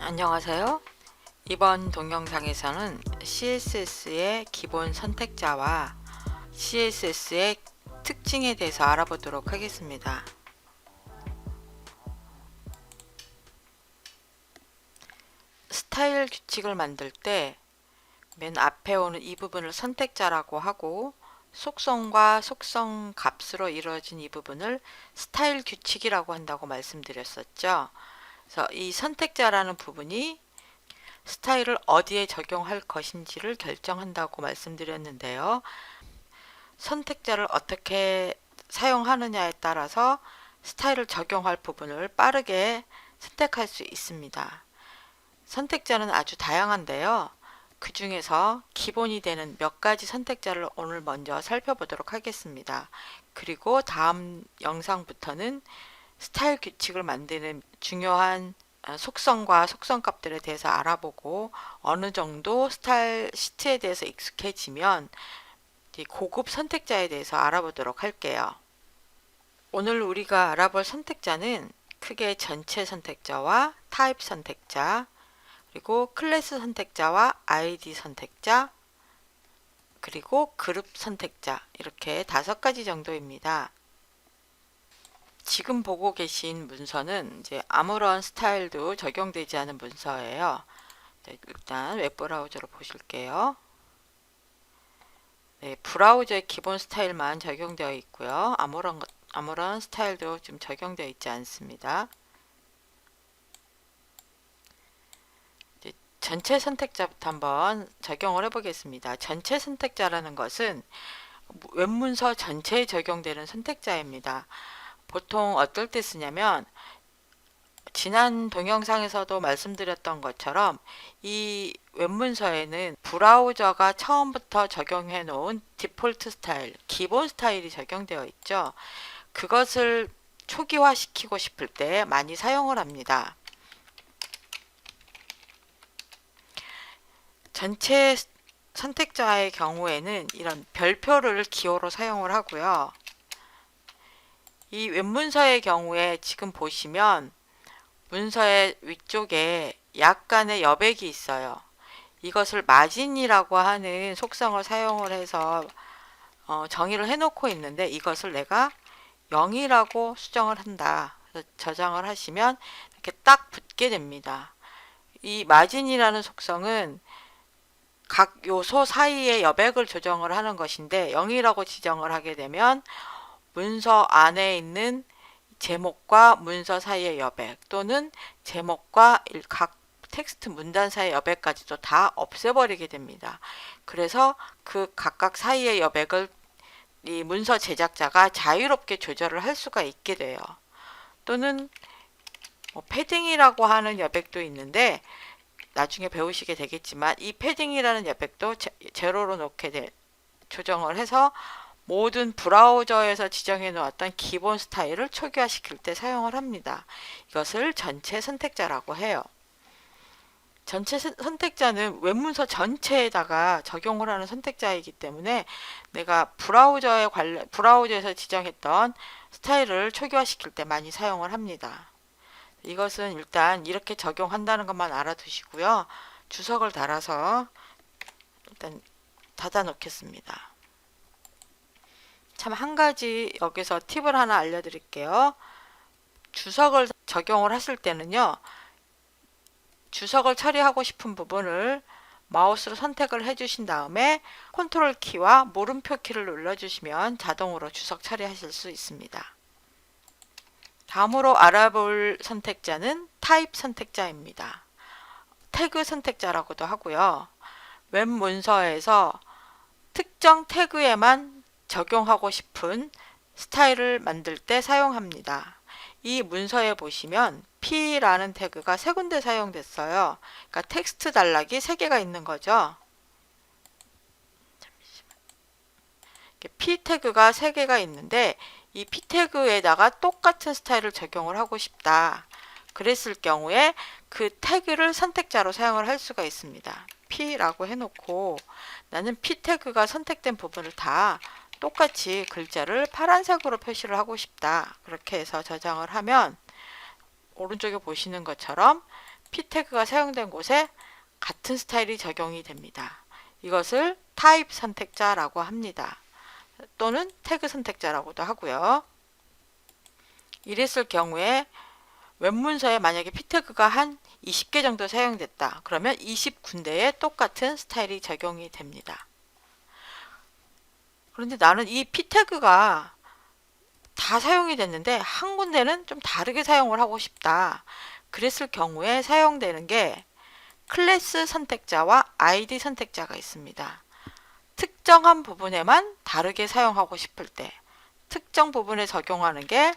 안녕하세요. 이번 동영상에서는 CSS의 기본 선택자와 CSS의 특징에 대해서 알아보도록 하겠습니다. 스타일 규칙을 만들 때 맨 앞에 오는 이 부분을 선택자라고 하고, 속성과 속성 값으로 이루어진 이 부분을 스타일 규칙이라고 한다고 말씀드렸었죠. 그래서 이 선택자라는 부분이 스타일을 어디에 적용할 것인지를 결정한다고 말씀드렸는데요. 선택자를 어떻게 사용하느냐에 따라서 스타일을 적용할 부분을 빠르게 선택할 수 있습니다. 선택자는 아주 다양한데요. 그 중에서 기본이 되는 몇 가지 선택자를 오늘 먼저 살펴보도록 하겠습니다. 그리고 다음 영상부터는 스타일 규칙을 만드는 중요한 속성과 속성값들에 대해서 알아보고, 어느 정도 스타일 시트에 대해서 익숙해지면 고급 선택자에 대해서 알아보도록 할게요. 오늘 우리가 알아볼 선택자는 크게 전체 선택자와 타입 선택자, 그리고 클래스 선택자와 아이디 선택자, 그리고 그룹 선택자, 이렇게 5가지 정도입니다. 지금 보고 계신 문서는 이제 아무런 스타일도 적용되지 않은 문서예요. 일단 웹브라우저로 보실게요. 네, 브라우저의 기본 스타일만 적용되어 있고요. 아무런 스타일도 좀 적용되어 있지 않습니다. 전체 선택자부터 한번 적용을 해보겠습니다. 전체 선택자라는 것은 웹문서 전체에 적용되는 선택자입니다. 보통 어떨 때 쓰냐면, 지난 동영상에서도 말씀드렸던 것처럼 이 웹문서에는 브라우저가 처음부터 적용해 놓은 디폴트 스타일, 기본 스타일이 적용되어 있죠. 그것을 초기화시키고 싶을 때 많이 사용을 합니다. 전체 선택자의 경우에는 이런 별표를 기호로 사용을 하고요. 이 웹문서의 경우에 지금 보시면 문서의 위쪽에 약간의 여백이 있어요. 이것을 마진이라고 하는 속성을 사용을 해서 정의를 해놓고 있는데, 이것을 내가 0이라고 수정을 한다. 그래서 저장을 하시면 이렇게 딱 붙게 됩니다. 이 마진이라는 속성은 각 요소 사이의 여백을 조정을 하는 것인데, 0이라고 지정을 하게 되면 문서 안에 있는 제목과 문서 사이의 여백, 또는 제목과 각 텍스트 문단 사이의 여백까지도 다 없애버리게 됩니다. 그래서 그 각각 사이의 여백을 이 문서 제작자가 자유롭게 조절을 할 수가 있게 돼요. 또는 패딩이라고 하는 여백도 있는데, 나중에 배우시게 되겠지만 이 패딩이라는 여백도 제로로 놓게 조정을 해서 모든 브라우저에서 지정해 놓았던 기본 스타일을 초기화시킬 때 사용을 합니다. 이것을 전체 선택자라고 해요. 전체 선택자는 웹문서 전체에다가 적용을 하는 선택자이기 때문에 내가 브라우저에서 지정했던 스타일을 초기화시킬 때 많이 사용을 합니다. 이것은 일단 이렇게 적용한다는 것만 알아두시고요. 주석을 달아서 일단 닫아 놓겠습니다. 참, 한 가지 여기서 팁을 하나 알려드릴게요. 주석을 적용을 하실 때는요, 주석을 처리하고 싶은 부분을 마우스로 선택을 해주신 다음에 컨트롤 키와 물음표 키를 눌러주시면 자동으로 주석 처리하실 수 있습니다. 다음으로 알아볼 선택자는 타입 선택자입니다. 태그 선택자라고도 하고요. 웹 문서에서 특정 태그에만 적용하고 싶은 스타일을 만들 때 사용합니다. 이 문서에 보시면 P라는 태그가 3군데 사용됐어요. 그러니까 텍스트 단락이 3개가 있는 거죠. P 태그가 3개가 있는데, 이 P 태그에다가 똑같은 스타일을 적용을 하고 싶다. 그랬을 경우에 그 태그를 선택자로 사용을 할 수가 있습니다. P라고 해놓고 나는 P 태그가 선택된 부분을 다 똑같이 글자를 파란색으로 표시를 하고 싶다. 그렇게 해서 저장을 하면 오른쪽에 보시는 것처럼 p 태그가 사용된 곳에 같은 스타일이 적용이 됩니다. 이것을 타입 선택자라고 합니다. 또는 태그 선택자라고도 하고요. 이랬을 경우에 웹문서에 만약에 p 태그가 한 20개 정도 사용됐다. 그러면 20군데에 똑같은 스타일이 적용이 됩니다. 그런데 나는 이 p 태그가 다 사용이 됐는데 한 군데는 좀 다르게 사용을 하고 싶다. 그랬을 경우에 사용되는 게 클래스 선택자와 아이디 선택자가 있습니다. 특정한 부분에만 다르게 사용하고 싶을 때 특정 부분에 적용하는 게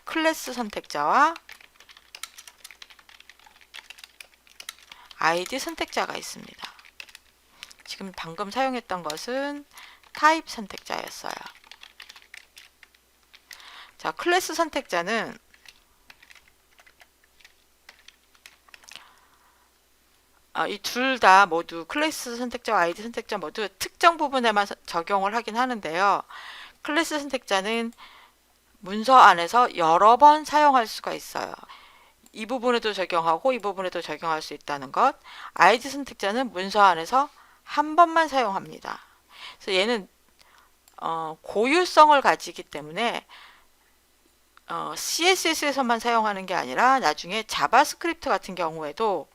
클래스 선택자와 아이디 선택자가 있습니다. 지금 방금 사용했던 것은 타입 선택자였어요. 자, 클래스 선택자는 이 둘 다 모두 클래스 선택자와 아이디 선택자 모두 특정 부분에만 적용을 하긴 하는데요. 클래스 선택자는 문서 안에서 여러 번 사용할 수가 있어요. 이 부분에도 적용하고 이 부분에도 적용할 수 있다는 것. 아이디 선택자는 문서 안에서 한 번만 사용합니다. 그래서 얘는 고유성을 가지기 때문에 CSS에서만 사용하는 게 아니라 나중에 자바스크립트 같은 경우에도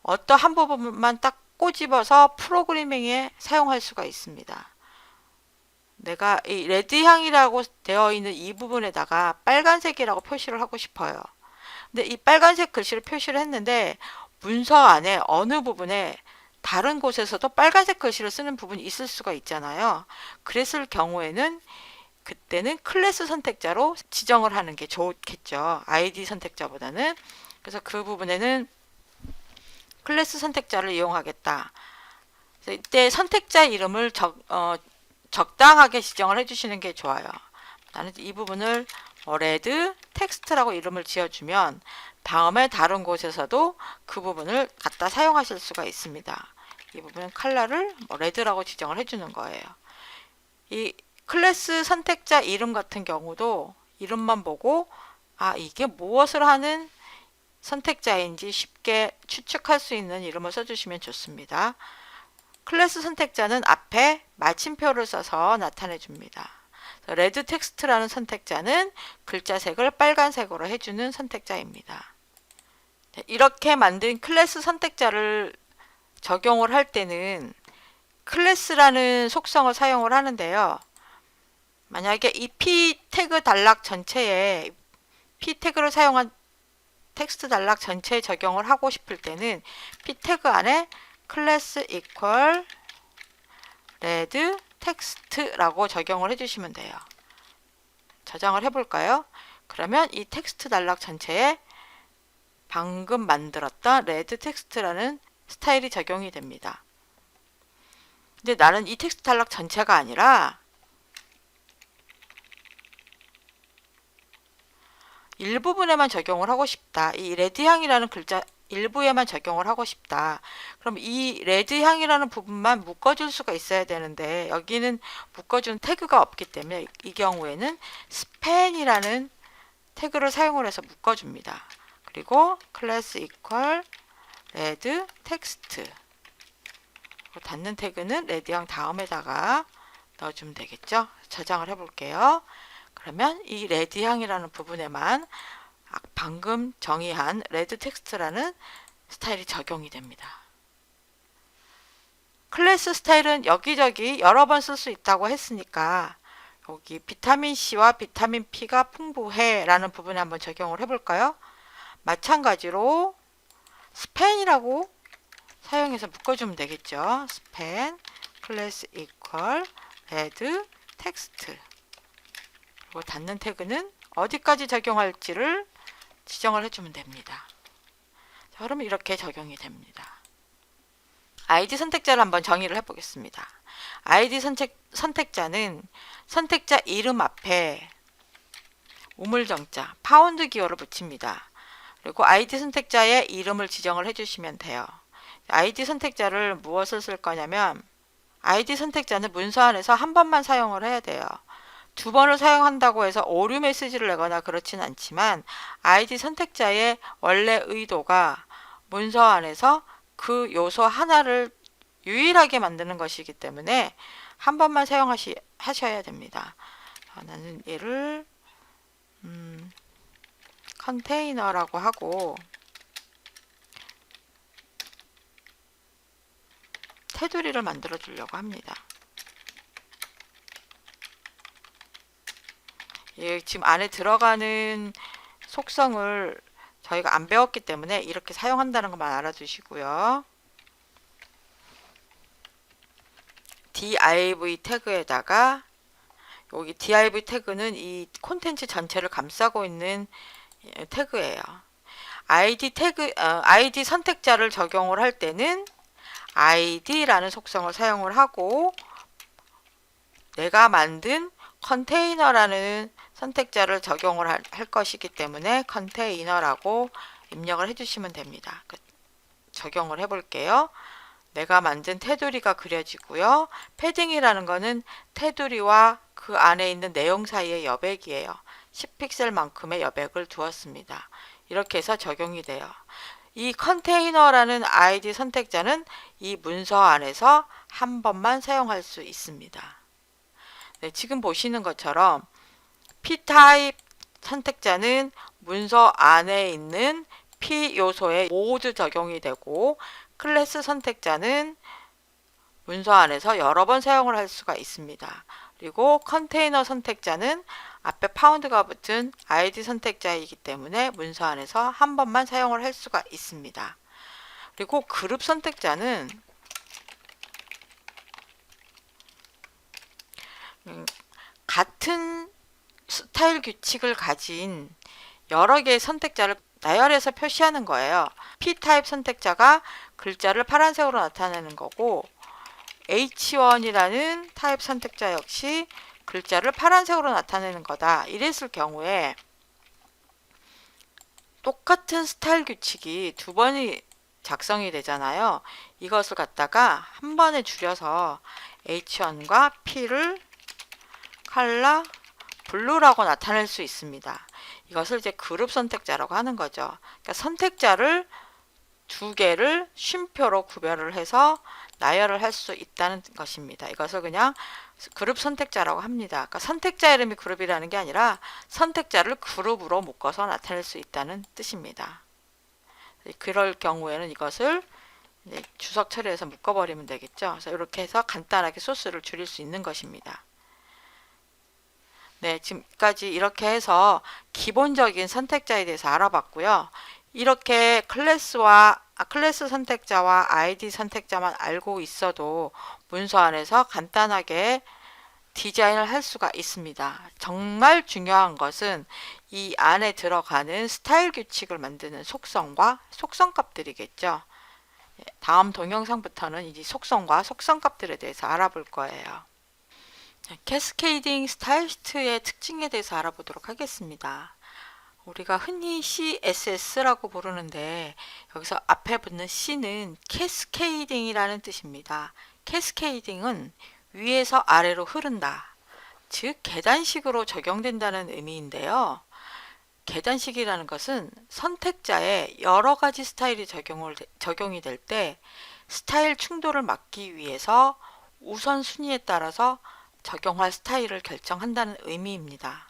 어떠한 부분만 딱 꼬집어서 프로그래밍에 사용할 수가 있습니다. 내가 이 레드향이라고 되어 있는 이 부분에다가 빨간색이라고 표시를 하고 싶어요. 근데 이 빨간색 글씨를 표시를 했는데 문서 안에 어느 부분에 다른 곳에서도 빨간색 글씨를 쓰는 부분이 있을 수가 있잖아요. 그랬을 경우에는 그때는 클래스 선택자로 지정을 하는 게 좋겠죠. 아이디 선택자보다는. 그래서 그 부분에는 클래스 선택자를 이용하겠다. 그래서 이때 선택자 이름을 적당하게 지정을 해주시는 게 좋아요. 나는 이 부분을 레드 텍스트라고 이름을 지어주면 다음에 다른 곳에서도 그 부분을 갖다 사용하실 수가 있습니다. 이 부분은 컬러를 레드라고 지정을 해주는 거예요. 이 클래스 선택자 이름 같은 경우도 이름만 보고 이게 무엇을 하는 선택자인지 쉽게 추측할 수 있는 이름을 써주시면 좋습니다. 클래스 선택자는 앞에 마침표를 써서 나타내 줍니다. 레드 텍스트라는 선택자는 글자색을 빨간색으로 해주는 선택자입니다. 이렇게 만든 클래스 선택자를 적용을 할 때는 클래스라는 속성을 사용을 하는데요. 만약에 이 p 태그 단락 전체에 p 태그를 사용한 텍스트 단락 전체에 적용을 하고 싶을 때는 p 태그 안에 클래스 equal red 텍스트라고 적용을 해주시면 돼요. 저장을 해볼까요? 그러면 이 텍스트 단락 전체에 방금 만들었던 red 텍스트라는 스타일이 적용이 됩니다. 근데 나는 이 텍스트 단락 전체가 아니라 일부분에만 적용을 하고 싶다. 이 레드향이라는 글자 일부에만 적용을 하고 싶다. 그럼 이 레드향이라는 부분만 묶어줄 수가 있어야 되는데 여기는 묶어준 태그가 없기 때문에 이 경우에는 스팬이라는 태그를 사용을 해서 묶어줍니다. 그리고 클래스 equal red 텍스트 닫는 태그는 레드향 다음에다가 넣어주면 되겠죠. 저장을 해볼게요. 그러면 이 레드향이라는 부분에만 방금 정의한 레드 텍스트라는 스타일이 적용이 됩니다. 클래스 스타일은 여기저기 여러 번 쓸 수 있다고 했으니까 여기 비타민 C와 비타민 P가 풍부해 라는 부분에 한번 적용을 해볼까요? 마찬가지로 스팬이라고 사용해서 묶어주면 되겠죠. 스팬 클래스 equal red 텍스트 그리고 닫는 태그는 어디까지 적용할지를 지정을 해주면 됩니다. 자, 그러면 이렇게 적용이 됩니다. 아이디 선택자를 한번 정의를 해보겠습니다. 아이디 선택자는 선택자 이름 앞에 우물정자 파운드 기호를 붙입니다. 그리고 아이디 선택자의 이름을 지정을 해주시면 돼요. 아이디 선택자를 무엇을 쓸 거냐면 아이디 선택자는 문서 안에서 한 번만 사용을 해야 돼요. 두 번을 사용한다고 해서 오류 메시지를 내거나 그렇진 않지만 아이디 선택자의 원래 의도가 문서 안에서 그 요소 하나를 유일하게 만드는 것이기 때문에 한 번만 사용하셔야 됩니다. 나는 얘를 컨테이너라고 하고 테두리를 만들어 주려고 합니다. 예, 지금 안에 들어가는 속성을 저희가 안 배웠기 때문에 이렇게 사용한다는 것만 알아두시고요. div 태그에다가 여기 div 태그는 이 콘텐츠 전체를 감싸고 있는 태그예요. id 선택자를 적용을 할 때는 id라는 속성을 사용을 하고 내가 만든 컨테이너라는 선택자를 적용을 할 것이기 때문에 컨테이너라고 입력을 해주시면 됩니다. 적용을 해볼게요. 내가 만든 테두리가 그려지고요. 패딩이라는 거는 테두리와 그 안에 있는 내용 사이의 여백이에요. 10픽셀만큼의 여백을 두었습니다. 이렇게 해서 적용이 돼요. 이 컨테이너라는 아이디 선택자는 이 문서 안에서 한 번만 사용할 수 있습니다. 네, 지금 보시는 것처럼 P타입 선택자는 문서 안에 있는 P 요소에 모두 적용이 되고 클래스 선택자는 문서 안에서 여러 번 사용을 할 수가 있습니다. 그리고 컨테이너 선택자는 앞에 파운드가 붙은 아이디 선택자이기 때문에 문서 안에서 한 번만 사용을 할 수가 있습니다. 그리고 그룹 선택자는 같은 스타일 규칙을 가진 여러 개의 선택자를 나열해서 표시하는 거예요. P타입 선택자가 글자를 파란색으로 나타내는 거고 H1이라는 타입 선택자 역시 글자를 파란색으로 나타내는 거다. 이랬을 경우에 똑같은 스타일 규칙이 두 번이 작성이 되잖아요. 이것을 갖다가 한 번에 줄여서 H1과 P를 컬러 블루라고 나타낼 수 있습니다. 이것을 이제 그룹 선택자라고 하는 거죠. 그러니까 선택자를 두 개를 쉼표로 구별을 해서 나열을 할 수 있다는 것입니다. 이것을 그냥 그룹 선택자라고 합니다. 그러니까 선택자 이름이 그룹이라는 게 아니라 선택자를 그룹으로 묶어서 나타낼 수 있다는 뜻입니다. 그럴 경우에는 이것을 이제 주석 처리해서 묶어버리면 되겠죠. 그래서 이렇게 해서 간단하게 소스를 줄일 수 있는 것입니다. 네, 지금까지 이렇게 해서 기본적인 선택자에 대해서 알아봤고요. 이렇게 클래스 선택자와 아이디 선택자만 알고 있어도 문서 안에서 간단하게 디자인을 할 수가 있습니다. 정말 중요한 것은 이 안에 들어가는 스타일 규칙을 만드는 속성과 속성값들이겠죠. 다음 동영상부터는 이 속성과 속성값들에 대해서 알아볼 거예요. 캐스케이딩 스타일시트의 특징에 대해서 알아보도록 하겠습니다. 우리가 흔히 CSS라고 부르는데 여기서 앞에 붙는 C는 캐스케이딩이라는 뜻입니다. 캐스케이딩은 위에서 아래로 흐른다. 즉 계단식으로 적용된다는 의미인데요. 계단식이라는 것은 선택자에 여러 가지 스타일이 적용이 될 때 스타일 충돌을 막기 위해서 우선순위에 따라서 적용할 스타일을 결정한다는 의미입니다.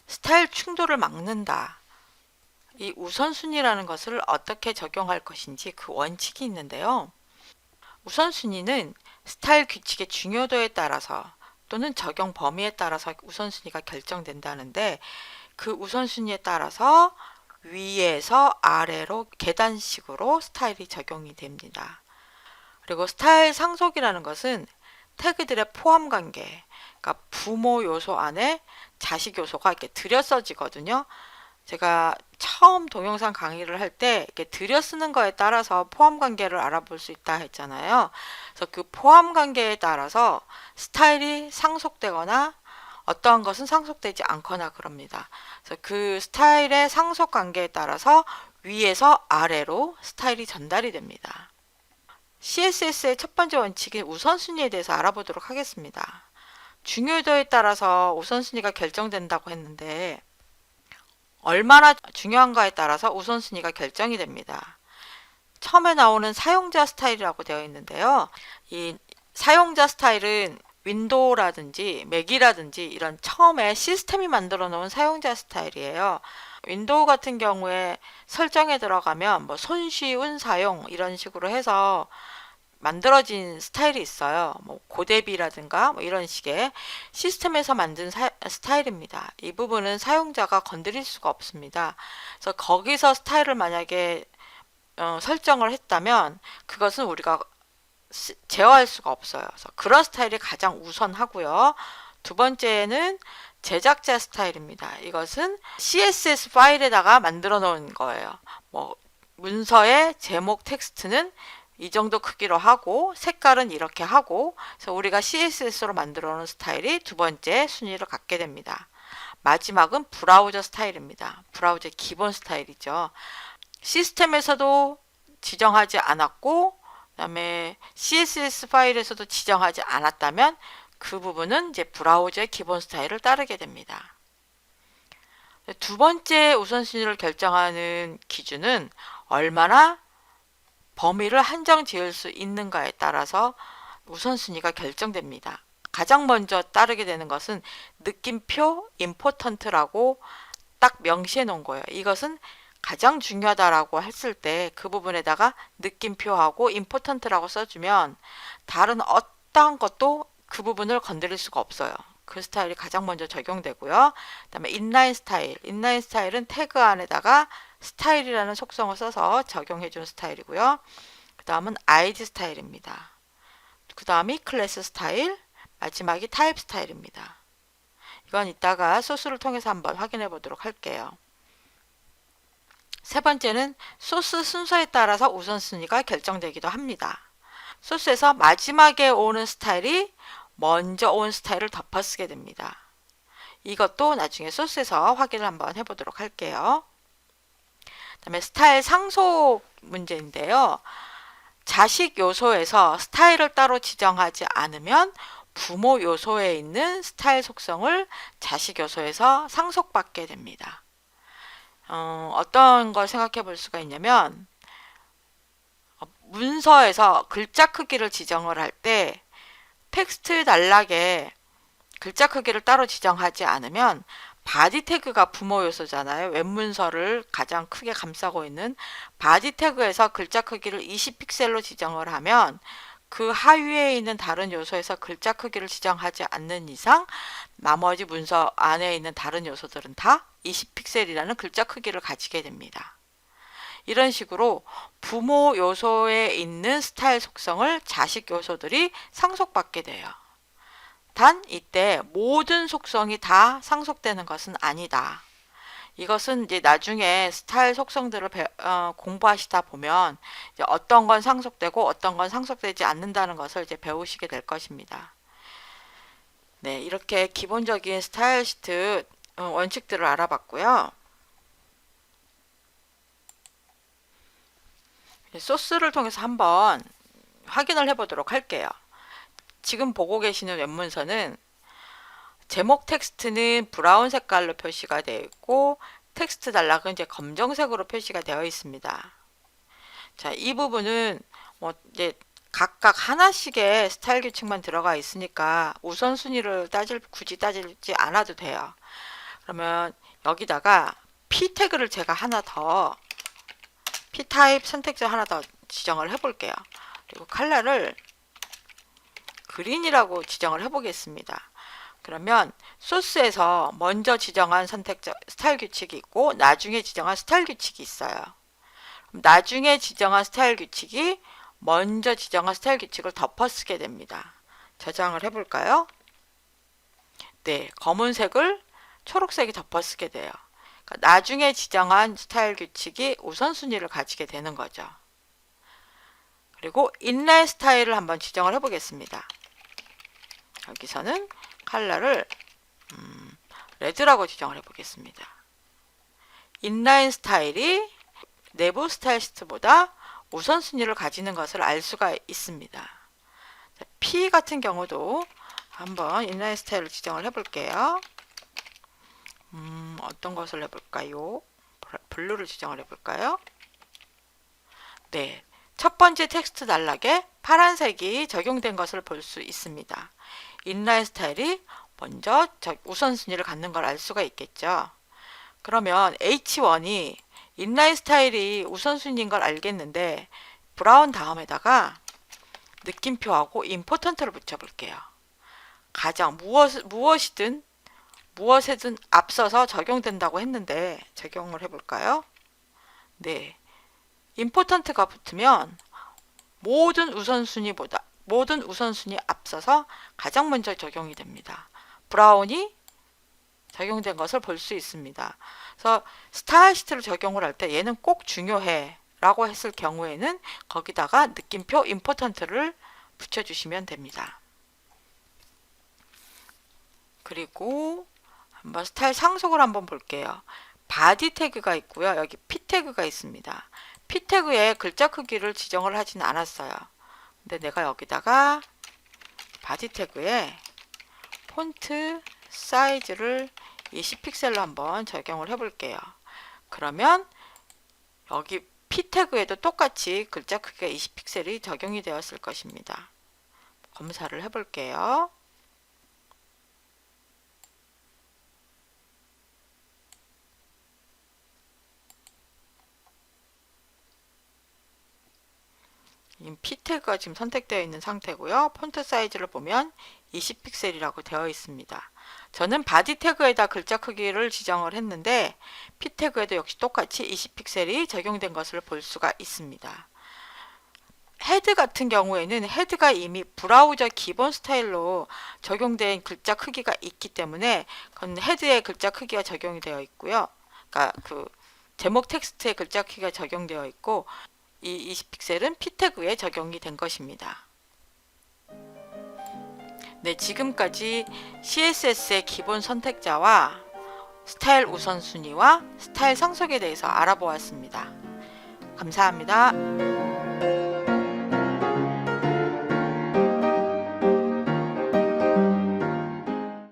스타일 충돌을 막는다. 이 우선순위라는 것을 어떻게 적용할 것인지 그 원칙이 있는데요. 우선순위는 스타일 규칙의 중요도에 따라서 또는 적용 범위에 따라서 우선순위가 결정된다는데 그 우선순위에 따라서 위에서 아래로 계단식으로 스타일이 적용이 됩니다. 그리고 스타일 상속이라는 것은 태그들의 포함 관계, 그러니까 부모 요소 안에 자식 요소가 이렇게 들여 써지거든요. 제가 처음 동영상 강의를 할 때 이렇게 들여 쓰는 거에 따라서 포함 관계를 알아볼 수 있다 했잖아요. 그래서 그 포함 관계에 따라서 스타일이 상속되거나 어떠한 것은 상속되지 않거나 그럽니다. 그래서 그 스타일의 상속 관계에 따라서 위에서 아래로 스타일이 전달이 됩니다. CSS의 첫 번째 원칙인 우선순위에 대해서 알아보도록 하겠습니다. 중요도에 따라서 우선순위가 결정된다고 했는데 얼마나 중요한가에 따라서 우선순위가 결정이 됩니다. 처음에 나오는 사용자 스타일이라고 되어 있는데요. 이 사용자 스타일은 윈도우라든지 맥이라든지 이런 처음에 시스템이 만들어 놓은 사용자 스타일이에요. 윈도우 같은 경우에 설정에 들어가면 뭐 손쉬운 사용 이런 식으로 해서 만들어진 스타일이 있어요. 뭐 고대비라든가 뭐 이런 식의 시스템에서 만든 스타일입니다. 이 부분은 사용자가 건드릴 수가 없습니다. 그래서 거기서 스타일을 만약에 설정을 했다면 그것은 우리가 제어할 수가 없어요. 그래서 그런 스타일이 가장 우선하고요. 두 번째는 제작자 스타일입니다. 이것은 CSS 파일에다가 만들어 놓은 거예요. 뭐 문서의 제목 텍스트는 이 정도 크기로 하고 색깔은 이렇게 하고, 그래서 우리가 CSS로 만들어 놓은 스타일이 두 번째 순위를 갖게 됩니다. 마지막은 브라우저 스타일입니다. 브라우저의 기본 스타일이죠. 시스템에서도 지정하지 않았고 그다음에 CSS 파일에서도 지정하지 않았다면 그 부분은 이제 브라우저의 기본 스타일을 따르게 됩니다. 두 번째 우선순위를 결정하는 기준은 얼마나 범위를 한정 지을 수 있는가에 따라서 우선순위가 결정됩니다. 가장 먼저 따르게 되는 것은 느낌표 임포턴트라고 딱 명시해 놓은 거예요. 이것은 가장 중요하다라고 했을 때 그 부분에다가 느낌표하고 임포턴트라고 써주면 다른 어떠한 것도 그 부분을 건드릴 수가 없어요. 그 스타일이 가장 먼저 적용되고요. 그 다음에 인라인 스타일. 인라인 스타일은 태그 안에다가 스타일이라는 속성을 써서 적용해 준 스타일이고요. 그 다음은 ID 스타일입니다. 그 다음이 클래스 스타일, 마지막이 타입 스타일입니다. 이건 이따가 소스를 통해서 한번 확인해 보도록 할게요. 세 번째는 소스 순서에 따라서 우선순위가 결정되기도 합니다. 소스에서 마지막에 오는 스타일이 먼저 온 스타일을 덮어쓰게 됩니다. 이것도 나중에 소스에서 확인을 한번 해보도록 할게요. 그 다음에 스타일 상속 문제인데요. 자식 요소에서 스타일을 따로 지정하지 않으면 부모 요소에 있는 스타일 속성을 자식 요소에서 상속받게 됩니다. 어떤 걸 생각해 볼 수가 있냐면 문서에서 글자 크기를 지정을 할 때 텍스트 단락에 글자 크기를 따로 지정하지 않으면 바디 태그가 부모 요소잖아요. 웹문서를 가장 크게 감싸고 있는 바디 태그에서 글자 크기를 20픽셀로 지정을 하면 그 하위에 있는 다른 요소에서 글자 크기를 지정하지 않는 이상 나머지 문서 안에 있는 다른 요소들은 다 20픽셀이라는 글자 크기를 가지게 됩니다. 이런 식으로 부모 요소에 있는 스타일 속성을 자식 요소들이 상속받게 돼요. 단 이때 모든 속성이 다 상속되는 것은 아니다. 이것은 이제 나중에 스타일 속성들을 공부하시다 보면 이제 어떤 건 상속되고 어떤 건 상속되지 않는다는 것을 이제 배우시게 될 것입니다. 네, 이렇게 기본적인 스타일 시트 원칙들을 알아봤고요. 소스를 통해서 한번 확인을 해보도록 할게요. 지금 보고 계시는 웹문서는 제목 텍스트는 브라운 색깔로 표시가 되어 있고 텍스트 단락은 이제 검정색으로 표시가 되어 있습니다. 자, 이 부분은 뭐 이제 각각 하나씩의 스타일 규칙만 들어가 있으니까 우선순위를 굳이 따지지 않아도 돼요. 그러면 여기다가 P 태그를 제가 하나 더 P 타입 선택자 하나 더 지정을 해 볼게요. 그리고 컬러를 그린이라고 지정을 해 보겠습니다. 그러면 소스에서 먼저 지정한 선택자 스타일 규칙이 있고 나중에 지정한 스타일 규칙이 있어요. 나중에 지정한 스타일 규칙이 먼저 지정한 스타일 규칙을 덮어쓰게 됩니다. 저장을 해 볼까요? 네, 검은색을 초록색이 덮어쓰게 돼요. 그러니까 나중에 지정한 스타일 규칙이 우선순위를 가지게 되는 거죠. 그리고 인라인 스타일을 한번 지정을 해 보겠습니다. 여기서는 컬러를 레드라고 지정을 해 보겠습니다. 인라인 스타일이 내부 스타일 시트보다 우선순위를 가지는 것을 알 수가 있습니다. P 같은 경우도 한번 인라인 스타일을 지정을 해볼게요. 어떤 것을 해볼까요? 블루를 지정을 해볼까요? 네, 첫 번째 텍스트 단락에 파란색이 적용된 것을 볼 수 있습니다. 인라인 스타일이 먼저 우선순위를 갖는 걸 알 수가 있겠죠. 그러면 H1이 인라인 스타일이 우선순위인 걸 알겠는데 브라운 다음에다가 느낌표하고 임포턴트를 붙여볼게요. 가장 무엇이든 무엇에든 앞서서 적용된다고 했는데 적용을 해볼까요? 네, 임포턴트가 붙으면 모든 우선순위에 앞서서 가장 먼저 적용이 됩니다. 브라운이 적용된 것을 볼 수 있습니다. 그래서 스타일 시트를 적용을 할 때 얘는 꼭 중요해 라고 했을 경우에는 거기다가 느낌표 임포턴트를 붙여주시면 됩니다. 그리고 한번 스타일 상속을 한번 볼게요. 바디 태그가 있고요. 여기 P 태그가 있습니다. P 태그에 글자 크기를 지정을 하진 않았어요. 근데 내가 여기다가 바디 태그에 폰트 사이즈를 20픽셀로 한번 적용을 해볼게요. 그러면 여기 P 태그에도 똑같이 글자 크기가 20픽셀이 적용이 되었을 것입니다. 검사를 해볼게요. P 태그가 지금 선택되어 있는 상태고요. 폰트 사이즈를 보면 20픽셀이라고 되어 있습니다. 저는 바디 태그에다 글자 크기를 지정을 했는데 P 태그에도 역시 똑같이 20픽셀이 적용된 것을 볼 수가 있습니다. 헤드 같은 경우에는 헤드가 이미 브라우저 기본 스타일로 적용된 글자 크기가 있기 때문에 그건 헤드의 글자 크기가 적용이 되어 있고요. 그러니까 그 제목 텍스트의 글자 크기가 적용되어 있고 이 20픽셀은 P 태그에 적용이 된 것입니다. 네, 지금까지 CSS의 기본 선택자와 스타일 우선순위와 스타일 상속에 대해서 알아보았습니다. 감사합니다.